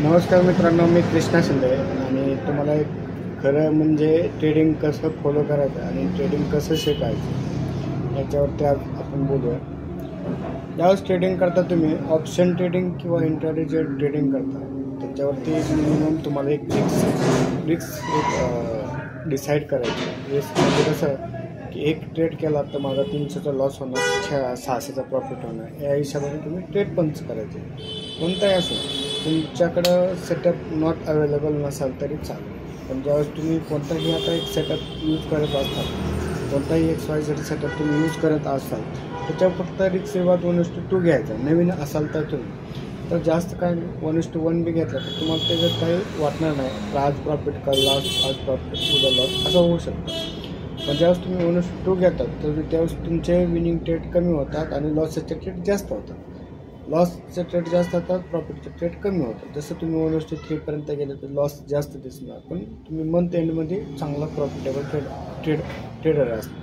नमस्कार मित्रांनो, मी कृष्णा शिंदे आणि तुम्हाला एक खरं म्हणजे ट्रेडिंग कसं फॉलो करायचं आणि ट्रेडिंग कसं शिकायचं याच्यावरती आज आपण बोलूया. ज्यावेळेस ट्रेडिंग करता तुम्ही ऑप्शन ट्रेडिंग किंवा इंट्राडे जे ट्रेडिंग करता त्याच्यावरती मिनिमम तुम्हाला एक रिस्क एक डिसाईड करायची. रिस्क म्हणजे कसं की एक ट्रेड केला तर माझा 300चा लॉस होणार, 600चा प्रॉफिट होणार, या हिशोबाने तुम्ही ट्रेड पण करायचे. कोणताही असो, तुमच्याकडं सेटअप नॉट अवेलेबल नसाल तरी चालेल, पण ज्यावेळेस तुम्ही कोणताही आता एक सेटअप यूज करत असाल, कोणताही XYZ सेटअप तुम्ही यूज करत असाल, त्याच्यावर फक्त रिस्क रिवॉर्ड 1:2 घ्यायचा. नवीन असाल तर तुम्ही तर जास्त काय 1:1 बी घेतलं तर तुम्हाला त्याच्यात काही वाटणार नाही. आज प्रॉफिट का लॉस, आज प्रॉफिट उद्या लॉस असं होऊ शकतं. पण ज्यावेळेस तुम्ही 1:2 घेतात तर त्यावेळेस तुमचे विनिंग ट्रेड कमी होतात आणि लॉसचे ट्रेड जास्त होतात. लॉसचे ट्रेड जास्त होतात, प्रॉफिटचे ट्रेड कमी होतात. जसं तुम्ही 1:3पर्यंत गेले तर लॉस जास्त दिसणार, पण तुम्ही मंथ एंडमध्ये चांगला प्रॉफिटेबल ट्रेडर असतो.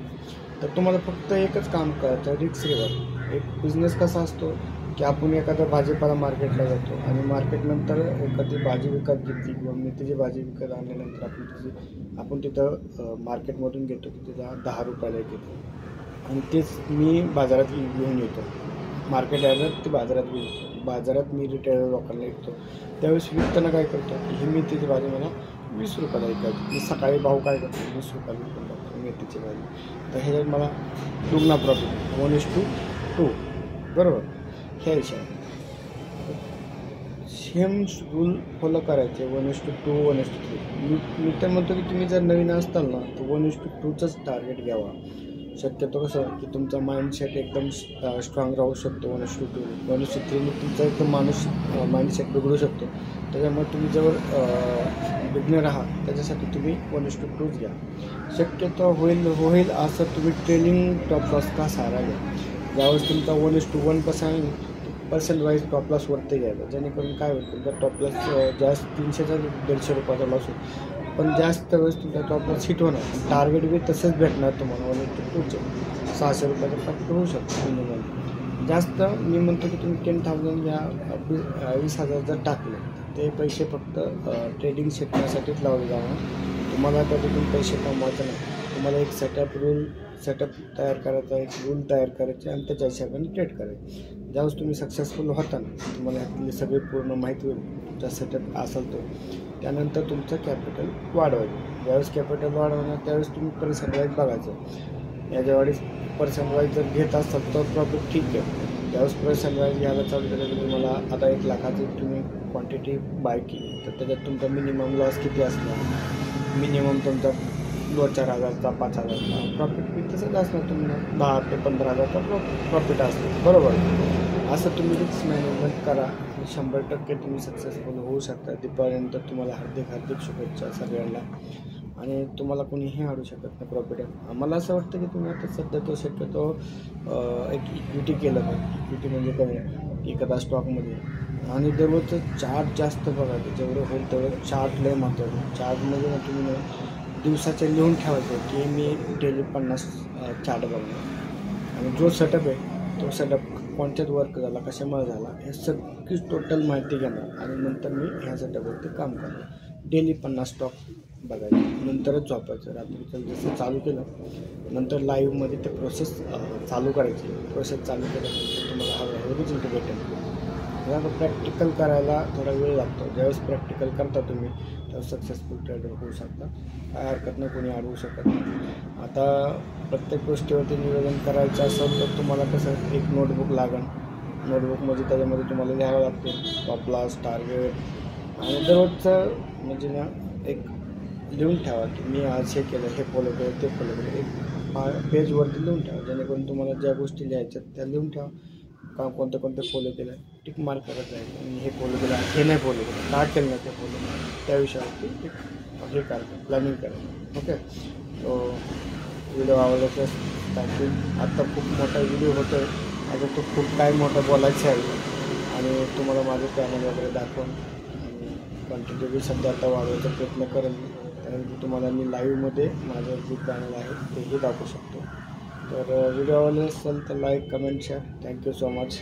तर तुम्हाला फक्त एकच काम करायचं, रिस्क रिवॉर्ड. एक बिझनेस कसा असतो की आपण एखादा भाजीपाला मार्केटला जातो आणि मार्केटनंतर एखादी भाजी विकत घेतली किंवा मेथीची भाजी विकत आणल्यानंतर आपण तिथं मार्केटमधून घेतो की तिथं 10 रुपयाला घेतो आणि तेच मी बाजारात घेऊन येतो. मार्केट यार्डात ते बाजारात घेऊन येतो. बाजारात मी रिटेलर लोकांना विकतो. त्यावेळेस विकताना काय करतो की ही मेथीची भाजी मला 20 रुपयाला विकायची. मी सकाळी भाव काय करतो, 20 रुपयाला विकून टाकतो मेथीची भाजी. तर ह्याच्यात मला दुगना प्रॉफिट, 1:2 बरोबर. ह्या हिशोबाने सेम रूल फॉलो करायचे, 1:2 1:3. मी तर म्हणतो की तुम्ही जर नवीन असताल ना तर 1:2च टार्गेट घ्यावा. शक्यतो कसं की तुमचा माइंडसेट एकदम स्ट्रॉंग राहू शकतो. 1:2 1:3 तुमचा एकदम माइंडसेट बिघडू शकतो. त्याच्यामुळे तुम्ही जवळ बिगनर आहात त्याच्यासाठी तुम्ही 1:2च घ्या. शक्यतो होईल असं तुम्ही ट्रेनिंग टॉप लॉस का सहारा घ्या. ज्यावेळेस तुमचा 1:1 पर्सेंट वाईज टॉप लॉस वरती घ्यायचा, जेणेकरून काय होईल तुमचा टॉप लॉस जास्त 300चा 150 रुपयाचा लॉस होईल, पण जास्त वेळेस तुमचा टॉप लॉस हिट होणार. टार्गेट बी तसंच भेटणार तुम्हाला. 1:2चे 600 रुपयाचं प्रॉफिट होऊ शकतो मिनिमम. जास्त मी म्हणतो की तुम्ही 10,000 या 20,000 जर टाकले ते पैसे फक्त ट्रेडिंग शिकण्यासाठीच लावले जाणार. तुम्हाला त्याच्यातून पैसे कमवायचे नाही. तुम्हाला एक सेटअप तयार करायचा, एक रूल तयार करायचे आणि त्याच्या हिशोबाने ट्रेड करायचे. ज्यावेळेस तुम्ही सक्सेसफुल होता ना, तुम्हाला ह्यातली सगळी पूर्ण माहिती होईल. तुमचा सेटअप असेल तो, त्यानंतर तुमचं कॅपिटल वाढवायचं. ज्यावेळेस कॅपिटल वाढवणार त्यावेळेस तुम्ही पर्सेंट वाईज बघायचं. याच्यावेळेस पर्सेंट वाईज जर घेत असाल तर प्रॉफिट ठीक आहे. ज्यावेळेस पर्सेंट वाईज घ्यायला चालू केलं तर तुम्हाला आता 1 लाखाची तुम्ही क्वांटिटी बाय केली तर त्याच्यात तुमचा मिनिमम लॉस किती असणार, मिनिमम तुमचा 2-4 हजारचा 5,000चा प्रॉफिट बी तसंच असणार. तुम्हाला 10 ते 15,000चा प्रॉफिट असणार, बरोबर. असं तुम्ही रिस्क मॅनेजमेंट करा आणि 100% तुम्ही सक्सेसफुल होऊ शकता. दीपावलीनंतर तुम्हाला हार्दिक शुभेच्छा सगळ्यांना. आणि तुम्हाला कोणीही अडू शकत नाही प्रॉफिट. मला असं वाटतं की तुम्ही आता सध्या तो शक्यतो एक इक्विटी केलं पाहिजे. इक्विटी म्हणजे काय, एखादा स्टॉकमध्ये आणि दररोजचं चार्ट जास्त बघायचं. जेवढं होईल तेवढं चार्ट लय महत्त्वाचं. चार्टमध्ये ना तुम्ही दिवसाचे लिहून ठेवायचं की मी डेली 50 चार्ट बघणार आणि जो सेटअप आहे तो सेटअप कोणत्याच वर्क झाला, कशामुळे झाला, हे सगळीच टोटल माहिती घेणार आणि नंतर मी ह्या सेटअपवरती काम करणार. डेली 50 स्टॉक बघायचे, नंतरच झोपायचं. रात्रीचं जसं चालू केलं नंतर लाईव्हमध्ये ते प्रोसेस चालू करायची. प्रोसेस चालू केल्यानंतर तुम्हाला हळूहळू रिझल्ट भेटेल. आता प्रॅक्टिकल करायला थोडा वेळ लागतो. ज्यावेळेस प्रॅक्टिकल करता तुम्ही त्यावेळेस सक्सेसफुल ट्रेडर होऊ शकता. काय हरकत नाही, कोणी अडवू शकत नाही. आता प्रत्येक गोष्टीवरती नियोजन करायचं असेल तर तुम्हाला कसं एक नोटबुक लागेल. नोटबुकमध्ये त्याच्यामध्ये तुम्हाला लिहावं लागते टॉप लॉस, टार्गेट आणि दररोजचं म्हणजे ना एक लिहून ठेवा की मी आज हे केलं, हे फॉलो केलं, ते फॉलो केलं. एक पेजवरती लिहून ठेवा, जेणेकरून तुम्हाला ज्या गोष्टी लिहायच्या त्या लिहून ठेवा. कोणतं फॉलो केलं टिक मार्क करत जाईल. आणि हे फॉलो केलं, हे नाही फॉलो केलं, का केलं नाही ते फॉलो, त्या विषयावरती एक हे करायचं, प्लॅनिंग करायचं. ओके. तो व्हिडिओ आवडला तर थँक्यू. आत्ता खूप मोठा व्हिडिओ होतो आहे, आता तो खूप काय मोठा बोलायचं आहे आणि तुम्हाला माझं चॅनल वगैरे दाखवून आणि क्वांटिटी बी सध्या आता वाढवायचा प्रयत्न करेन. त्यानंतर तुम्हाला मी लाईव्हमध्ये माझं जे चॅनल आहे तेही दाखवू शकतो. तर व्हिडिओ आवडला असेल तर like, comment, share. Thank you so much.